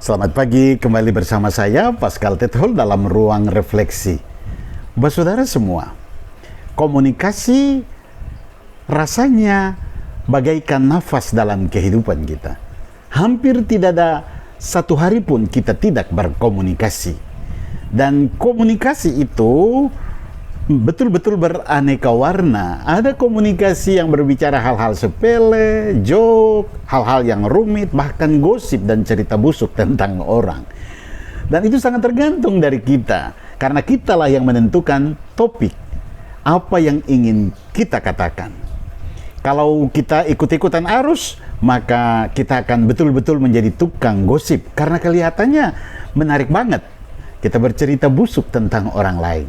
Selamat pagi, kembali bersama saya Pascal Tethol dalam Ruang Refleksi. Saudara semua, komunikasi rasanya bagaikan nafas dalam kehidupan kita. Hampir tidak ada satu hari pun kita tidak berkomunikasi. Dan komunikasi itu betul-betul beraneka warna. Ada komunikasi yang berbicara hal-hal sepele, joke, hal-hal yang rumit, bahkan gosip dan cerita busuk tentang orang. Dan itu sangat tergantung dari kita, karena kitalah yang menentukan topik apa yang ingin kita katakan. Kalau kita ikut-ikutan arus, maka kita akan betul-betul menjadi tukang gosip, karena kelihatannya menarik banget kita bercerita busuk tentang orang lain.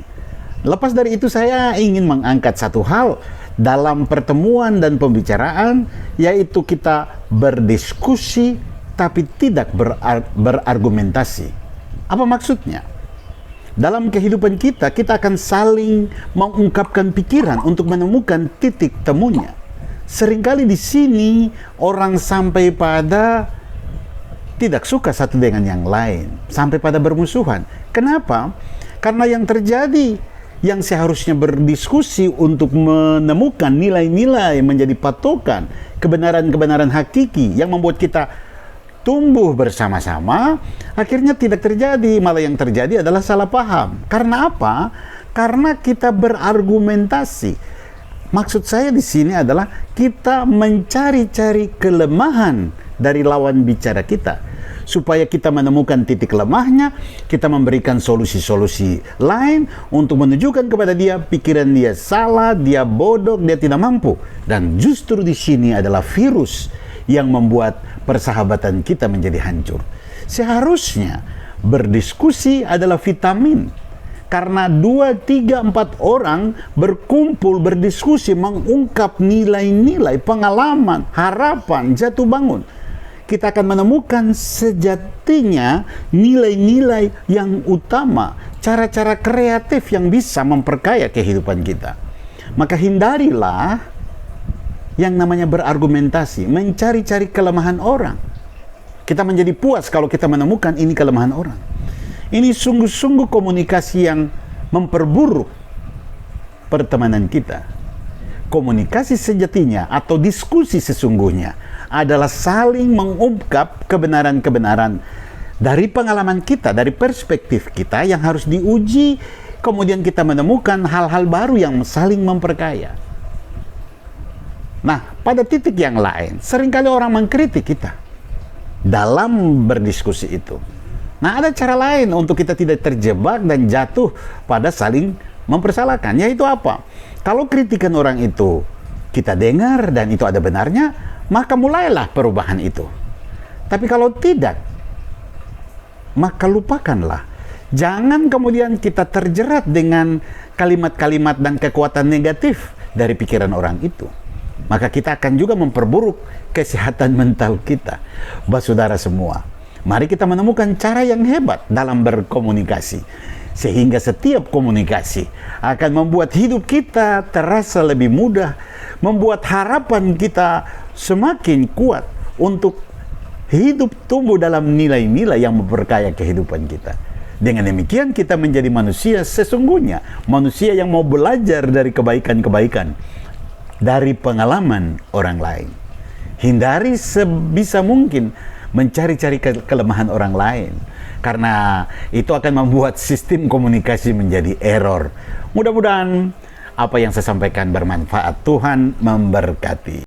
Lepas dari itu, saya ingin mengangkat satu hal dalam pertemuan dan pembicaraan, yaitu kita berdiskusi tapi tidak berargumentasi. Apa maksudnya? Dalam kehidupan kita akan saling mengungkapkan pikiran untuk menemukan titik temunya. Seringkali di sini orang sampai pada tidak suka satu dengan yang lain, sampai pada bermusuhan. Kenapa? Karena yang terjadi, yang seharusnya berdiskusi untuk menemukan nilai-nilai menjadi patokan kebenaran-kebenaran hakiki yang membuat kita tumbuh bersama-sama, akhirnya tidak terjadi. Malah yang terjadi adalah salah paham. Karena apa? Karena kita berargumentasi. Maksud saya di sini adalah kita mencari-cari kelemahan dari lawan bicara kita, supaya kita menemukan titik lemahnya, kita memberikan solusi-solusi lain untuk menunjukkan kepada dia pikiran dia salah, dia bodoh, dia tidak mampu. Dan justru di sini adalah virus yang membuat persahabatan kita menjadi hancur. Seharusnya berdiskusi adalah vitamin, karena 2, 3, 4 orang berkumpul berdiskusi mengungkap nilai-nilai, pengalaman, harapan, jatuh bangun. Kita akan menemukan sejatinya nilai-nilai yang utama, cara-cara kreatif yang bisa memperkaya kehidupan kita. Maka hindarilah yang namanya berargumentasi, mencari-cari kelemahan orang. Kita menjadi puas kalau kita menemukan ini kelemahan orang. Ini sungguh-sungguh komunikasi yang memperburuk pertemanan kita. Komunikasi sejatinya atau diskusi sesungguhnya adalah saling mengungkap kebenaran-kebenaran dari pengalaman kita, dari perspektif kita yang harus diuji, kemudian kita menemukan hal-hal baru yang saling memperkaya. Nah, pada titik yang lain, seringkali orang mengkritik kita dalam berdiskusi itu. Nah, ada cara lain untuk kita tidak terjebak dan jatuh pada saling mempersalahkan, yaitu apa? Kalau kritikan orang itu kita dengar dan itu ada benarnya, maka mulailah perubahan itu. Tapi kalau tidak, maka lupakanlah. Jangan kemudian kita terjerat dengan kalimat-kalimat dan kekuatan negatif dari pikiran orang itu. Maka kita akan juga memperburuk kesehatan mental kita. Saudara semua, mari kita menemukan cara yang hebat dalam berkomunikasi, sehingga setiap komunikasi akan membuat hidup kita terasa lebih mudah, membuat harapan kita semakin kuat untuk hidup tumbuh dalam nilai-nilai yang memperkaya kehidupan kita. Dengan demikian kita menjadi manusia sesungguhnya, manusia yang mau belajar dari kebaikan-kebaikan dari pengalaman orang lain. Hindari sebisa mungkin mencari-cari kelemahan orang lain, karena itu akan membuat sistem komunikasi menjadi error. Mudah-mudahan apa yang saya sampaikan bermanfaat. Tuhan memberkati.